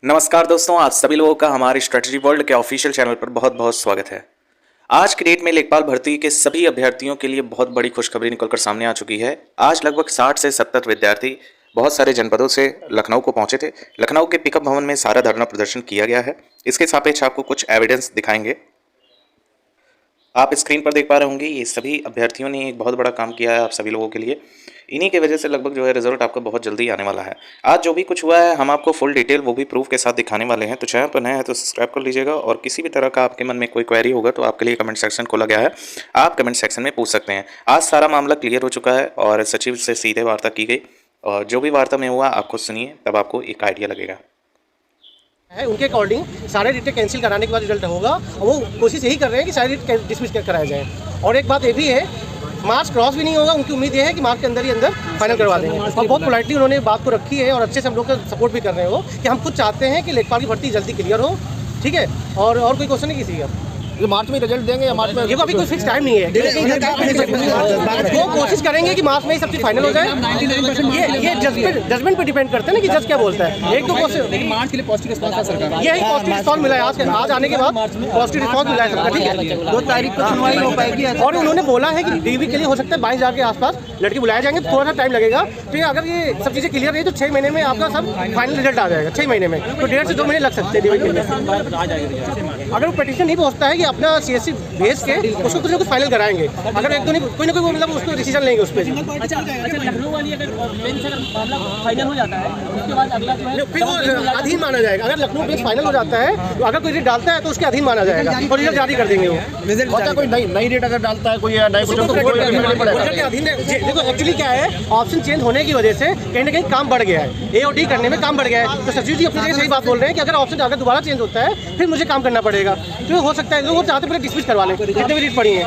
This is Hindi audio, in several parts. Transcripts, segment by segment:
नमस्कार दोस्तों, आप सभी लोगों का हमारे स्ट्रेटजी वर्ल्ड के ऑफिशियल चैनल पर बहुत बहुत स्वागत है। आज की डेट में लेखपाल भर्ती के सभी अभ्यर्थियों के लिए बहुत बड़ी खुशखबरी निकलकर सामने आ चुकी है। आज लगभग 60 से 70 विद्यार्थी बहुत सारे जनपदों से लखनऊ को पहुंचे थे। लखनऊ के पिकअप भवन में सारा धरना प्रदर्शन किया गया है। इसके सापेक्ष आपको कुछ एविडेंस दिखाएंगे। आप स्क्रीन पर देख पा रहे होंगे, ये सभी अभ्यर्थियों ने एक बहुत बड़ा काम किया है आप सभी लोगों के लिए। इन्हीं की वजह से लगभग जो है रिजल्ट आपका बहुत जल्दी आने वाला है। आज जो भी कुछ हुआ है हम आपको फुल डिटेल वो भी प्रूफ के साथ दिखाने वाले हैं। तो चैनल पर नया है तो सब्सक्राइब कर लीजिएगा, और किसी भी तरह का आपके मन में कोई क्वेरी होगा तो आपके लिए कमेंट सेक्शन खोला गया है, आप कमेंट सेक्शन में पूछ सकते हैं। आज सारा मामला क्लियर हो चुका है और सचिव से सीधे वार्ता की गई, और जो भी वार्ता में हुआ आप खुद सुनिए, तब आपको एक आइडिया लगेगा। है उनके अकॉर्डिंग सारे रिट कैंसिल कराने के बाद रिजल्ट होगा, और वो कोशिश यही कर रहे हैं कि सारे रिट डिसमिस कराया जाए। और एक बात ये भी है, मार्च क्रॉस भी नहीं होगा, उनकी उम्मीद ये है कि मार्च के अंदर ही अंदर फाइनल करवा देंगे। और बहुत पोलाइटली उन्होंने बात को रखी है, और अच्छे से हम लोग का सपोर्ट भी कर रहे हो कि हम खुद चाहते हैं कि लेखपाल की भर्ती जल्दी क्लियर हो। ठीक है, और कोई क्वेश्चन नहीं किसी का। ये मार्च में रिजल्ट देंगे या मार्च में? देखो अभी कोई फिक्स टाइम नहीं है, वो कोशिश करेंगे कि मार्च में ही सब चीज फाइनल हो जाए। ये जजमेंट पे डिपेंड करते हैं ना कि जज क्या बोलता है। एक तो मार्च के लिए पॉजिटिव रिस्पांस है सरकार, यही पॉजिटिव रिस्पांस मिला है आज आने के बाद पॉजिटिव रिस्पांस मिला है सबका। ठीक है, 2 तारीख को सुनवाई हो पाएगी। और उन्होंने बोला है कि डीवी के लिए हो सकता है 22,000 के आसपास लड़के बुलाए जाएंगे, थोड़ा सा टाइम लगेगा। तो अगर ये सब चीज़ें क्लियर रही तो 6 महीने में आपका सब फाइनल रिजल्ट आ जाएगा। 6 महीने में तो 1.5 से 2 महीने लग सकते हैं डीवी के लिए। अगर वो पिटीशन नहीं पहुँचता है कि अपना सीएससी भेज के उसको कुछ ना कुछ फाइनल कराएंगे। अगर एक तो नहीं कोई ना कोई मतलब उसको डिसीजन लेंगे उस पर। अच्छा, लखनऊ वाली अगर मामला फाइनल हो जाता है उसके बाद अगला जो है फिर वो अधीन माना जाएगा। अगर लखनऊ केस फाइनल हो जाता है तो अगर कोई रेट डालता है तो उसके अधीन माना जाएगा और रिजल्ट जारी कर देंगे वो। कोई नई रेट अगर डालता है कोई या नई कुछ अधीन। देखो एक्चुअली क्या है, ऑप्शन चेंज होने की वजह से कहीं ना कहीं काम बढ़ गया है, एओडी करने में काम बढ़ गया है। तो सचिव जी अपनी जगह सही बात बोल रहे हैं कि अगर ऑप्शन अगर दोबारा चेंज होता है फिर मुझे काम करना पड़ेगा। तो हो सकता है लोग चाहते पहले डिसमिस करवा लें, जितने भी रेट पड़ी है।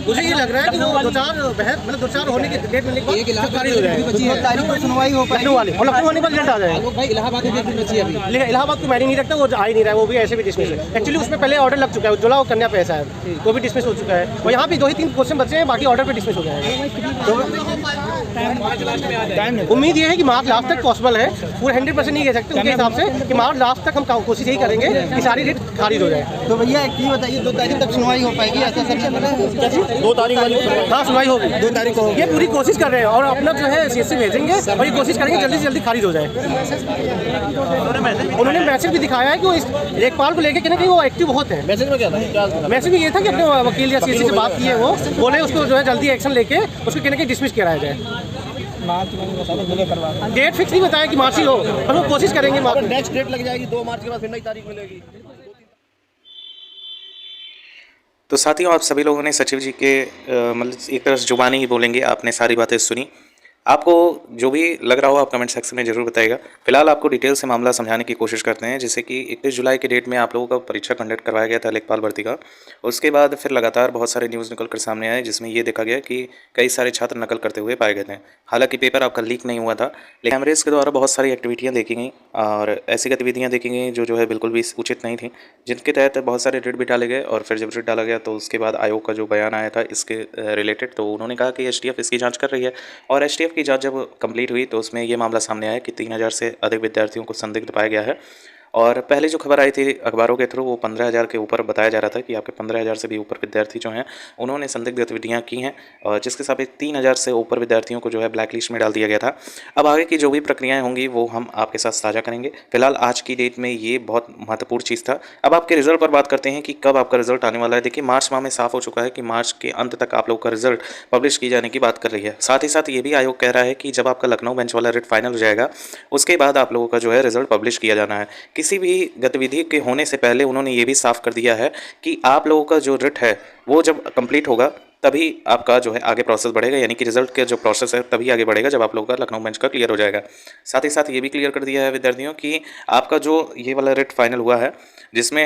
मुझे ये लग रहा है कि वो दो चार होने के डेट मिलने के बाद खारिज हो जाएगा। 2 तारीख को सुनवाई हो पाएगी और लखनऊ होने पर रिजल्ट आ जाएगा। भाई इलाहाबाद में भी बची है अभी। लेकिन इलाहाबाद को मैंने नहीं रखता, वो आ ही नहीं रहा है, वो भी ऐसे भी डिसमिस है। एक्चुअली उसमें पहले ऑर्डर लग चुका है, उज्ज्वला और कन्या पे ऐसा है, वो भी डिसमिस हो चुका है। और यहाँ भी 2 ही 3 क्वेश्चन बचे हैं, बाकी ऑर्डर पे डिसमिस हो जाएगा। तो उम्मीद ये है कि मार्च लास्ट तक पॉसिबल है, पूरा 100% नहीं कह सकते उनके हिसाब से कि मार्च लास्ट तक हम कोशिश यही करेंगे कि सारी रेट खारिज हो जाए। तो भैया एक चीज बताइए, 2 तारीख तक सुनवाई हो पाएगी ऐसा सब? 2 तारीख वाली हाँ सुनवाई होगी, 2 तारीख को ये पूरी कोशिश कर रहे हैं और अपना जो है सीएससी भेजेंगे और ये कोशिश करेंगे जल्दी से जल्दी खारिज हो जाए। उन्होंने मैसेज भी दिखाया है कि वो इस लेखपाल को लेकर कहीं वो एक्टिव होते हैं। मैसेज में क्या था? मैसेज में ये था कि अपने वकील या सीएससी से बात की है, वो बोले उसको जो है जल्दी एक्शन लेके उसको कहीं ना कहीं डिसमिस कराया जाए। डेट फिक्स नहीं बताया कि मार्च ही हो, पर वो कोशिश करेंगे। नेक्स्ट डेट लग जाएगी 2 मार्च के बाद फिर नई तारीख मिलेगी। तो साथियों, आप सभी लोगों ने सचिव जी के मतलब एक तरह से जुबानी ही बोलेंगे, आपने सारी बातें सुनी। आपको जो भी लग रहा हो आप कमेंट सेक्शन में ज़रूर बताइएगा। फिलहाल आपको डिटेल से मामला समझाने की कोशिश करते हैं। जैसे कि 21 जुलाई के डेट में आप लोगों का परीक्षा कंडक्ट करवाया गया था लेखपाल भर्ती का। उसके बाद फिर लगातार बहुत सारे न्यूज़ निकल कर सामने आए, जिसमें ये देखा गया कि कई सारे छात्र नकल करते हुए पाए गए थे। हालांकि पेपर आपका लीक नहीं हुआ था, लेकिन कैमरेज के द्वारा बहुत सारी एक्टिविटियाँ देखी गई और ऐसी गतिविधियाँ देखी गई जो है बिल्कुल भी उचित नहीं थी, जिनके तहत बहुत सारे रेट भी डाले गए। और फिर जब रेट डाला गया तो उसके बाद आयोग का जो बयान आया था इसके रिलेटेड, तो उन्होंने कहा कि एसटीएफ इसकी जाँच कर रही है। और एसटीएफ की जाँच जब कंप्लीट हुई तो उसमें ये मामला सामने आया कि 3,000 से अधिक विद्यार्थियों को संदिग्ध पाया गया है। और पहले जो खबर आई थी अखबारों के थ्रू वो 15,000 के ऊपर बताया जा रहा था कि आपके 15,000 से भी ऊपर विद्यार्थी जो हैं उन्होंने संदिग्ध गतिविधियाँ की हैं, और जिसके सापेक्ष 3,000 से ऊपर विद्यार्थियों को जो है ब्लैक लिस्ट में डाल दिया गया था। अब आगे की जो भी प्रक्रियाएं होंगी वो हम आपके साथ साझा करेंगे। फिलहाल आज की डेट में ये बहुत महत्वपूर्ण चीज़ था। अब आपके रिजल्ट पर बात करते हैं कि कब आपका रिजल्ट आने वाला है। देखिए, मार्च माह में साफ हो चुका है कि मार्च के अंत तक आप लोग का रिजल्ट पब्लिश की जाने की बात कर रही है। साथ ही साथ ये भी आयोग कह रहा है कि जब आपका लखनऊ बेंच वाला रिट फाइनल हो जाएगा उसके बाद आप लोगों का जो है रिजल्ट पब्लिश किया जाना है। किसी भी गतिविधि के होने से पहले उन्होंने ये भी साफ कर दिया है कि आप लोगों का जो रिट है वो जब कंप्लीट होगा तभी आपका जो है आगे प्रोसेस बढ़ेगा, यानी कि रिजल्ट के जो प्रोसेस है तभी आगे बढ़ेगा जब आप लोगों का लखनऊ बेंच का क्लियर हो जाएगा। साथ ही साथ ये भी क्लियर कर दिया है विद्यार्थियों कि आपका जो ये वाला रिट फाइनल हुआ है जिसमें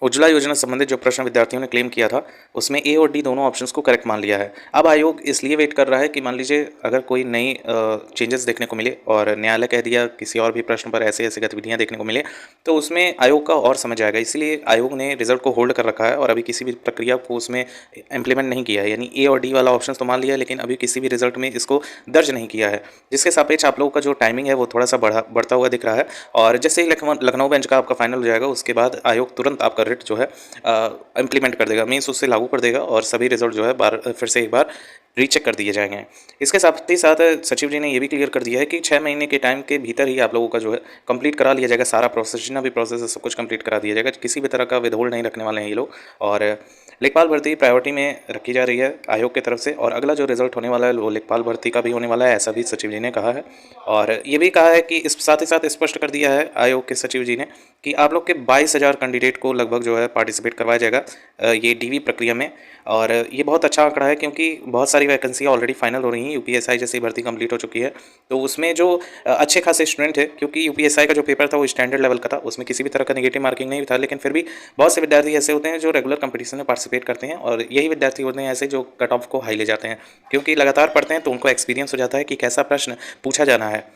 उज्ज्वला योजना संबंधित जो प्रश्न विद्यार्थियों ने क्लेम किया था उसमें ए और डी दोनों ऑप्शंस को करेक्ट मान लिया है। अब आयोग इसलिए वेट कर रहा है कि मान लीजिए अगर कोई नई चेंजेस देखने को मिले और न्यायालय कह दिया किसी और भी प्रश्न पर ऐसे ऐसे गतिविधियां देखने को मिले तो उसमें आयोग का और समझ आएगा। इसलिए आयोग ने रिजल्ट को होल्ड कर रखा है और अभी किसी भी प्रक्रिया को उसमें इम्प्लीमेंट नहीं किया है। यानी ए और डी वाला ऑप्शन तो मान लिया है लेकिन अभी किसी भी रिजल्ट में इसको दर्ज नहीं किया है, जिसके सापेक्ष आप लोगों का जो टाइमिंग है वो थोड़ा सा बढ़ता हुआ दिख रहा है। और जैसे ही लखनऊ बेंच का आपका फाइनल हो जाएगा उसके बाद आयोग तुरंत आपका रिट जो है इम्प्लीमेंट कर देगा, मीन्स उससे लागू कर देगा और सभी रिजल्ट जो है फिर से एक बार रीचेक कर दिए जाएंगे। इसके साथ ही साथ सचिव जी ने ये भी क्लियर कर दिया है कि 6 महीने के टाइम के भीतर ही आप लोगों का जो है कंप्लीट करा लिया जाएगा, सारा प्रोसेस जितना भी प्रोसेस है सब कुछ कंप्लीट करा दिया जाएगा। किसी भी तरह का विदहोल्ड नहीं रखने वाले हैं ये लोग। और लेखपाल भर्ती प्रायोरिटी में रखी जा रही है आयोग की तरफ से और अगला जो रिजल्ट होने वाला है वो लेखपाल भर्ती का भी होने वाला है, ऐसा भी सचिव जी ने कहा है। और ये भी कहा है कि इस साथ ही साथ स्पष्ट कर दिया है आयोग के सचिव जी ने कि आप लोग के 22,000 कैंडिडेट को लगभग जो है पार्टिसिपेट करवाया जाएगा ये डीवी प्रक्रिया में। और ये बहुत अच्छा आंकड़ा है क्योंकि बहुत सारी वैकेंसी ऑलरेडी फाइनल हो रही हैं। यूपीएसआई जैसी भर्ती कंप्लीट हो चुकी है तो उसमें जो अच्छे खासे स्टूडेंट है, क्योंकि यूपीएसआई का जो पेपर था वो स्टैंडर्ड लेवल का था, उसमें किसी भी तरह का नेगेटिव मार्किंग नहीं था, लेकिन फिर भी बहुत से विद्यार्थी ऐसे होते हैं जो रेगुलर कंपटीशन में पार्टिसिपेट करते हैं और यही विद्यार्थी होते हैं ऐसे जो कट ऑफ को हाई ले जाते हैं, क्योंकि लगातार पढ़ते हैं तो उनको एक्सपीरियंस हो जाता है कि कैसा प्रश्न पूछा जाना है।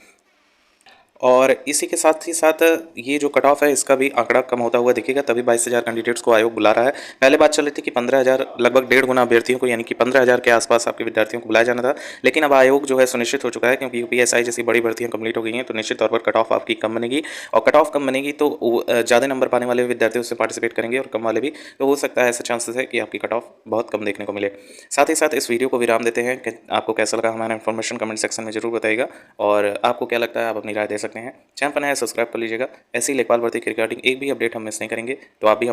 और इसी के साथ ही साथ ये जो कट ऑफ है इसका भी आंकड़ा कम होता हुआ दिखेगा, तभी 22,000 कैंडिडेट्स को आयोग बुला रहा है। पहले बात चल रही थी कि 15,000 लगभग 1.5 गुना अभ्यर्थियों को यानी कि 15,000 के आसपास आपके विद्यार्थियों को बुलाया जाना था, लेकिन अब आयोग जो है सुनिश्चित हो चुका है क्योंकि यूपीएसआई जैसी बड़ी भर्तियां कंप्लीट हो गई हैं तो निश्चित तौर पर कट ऑफ आपकी कम बनेगी। और कट ऑफ कम बनेगी तो ज़्यादा नंबर पाने वाले विद्यार्थी उससे पार्टिसिपेट करेंगे और कम वाले भी, तो हो सकता है ऐसा चांसेस है कि आपकी कट ऑफ बहुत कम देखने को मिले। साथ ही साथ इस वीडियो को विराम देते हैं कि आपको कैसा लगा हमारा इन्फॉर्मेशन कमेंट सेक्शन में जरूर बताइएगा और आपको क्या लगता है आप अपनी राय दे सकते हैं। चैनल पर नया सब्सक्राइब कर लीजिएगा, ऐसी लेखपाल भर्ती के रिगार्डिंग एक भी अपडेट हम मिस नहीं करेंगे। तो आप भी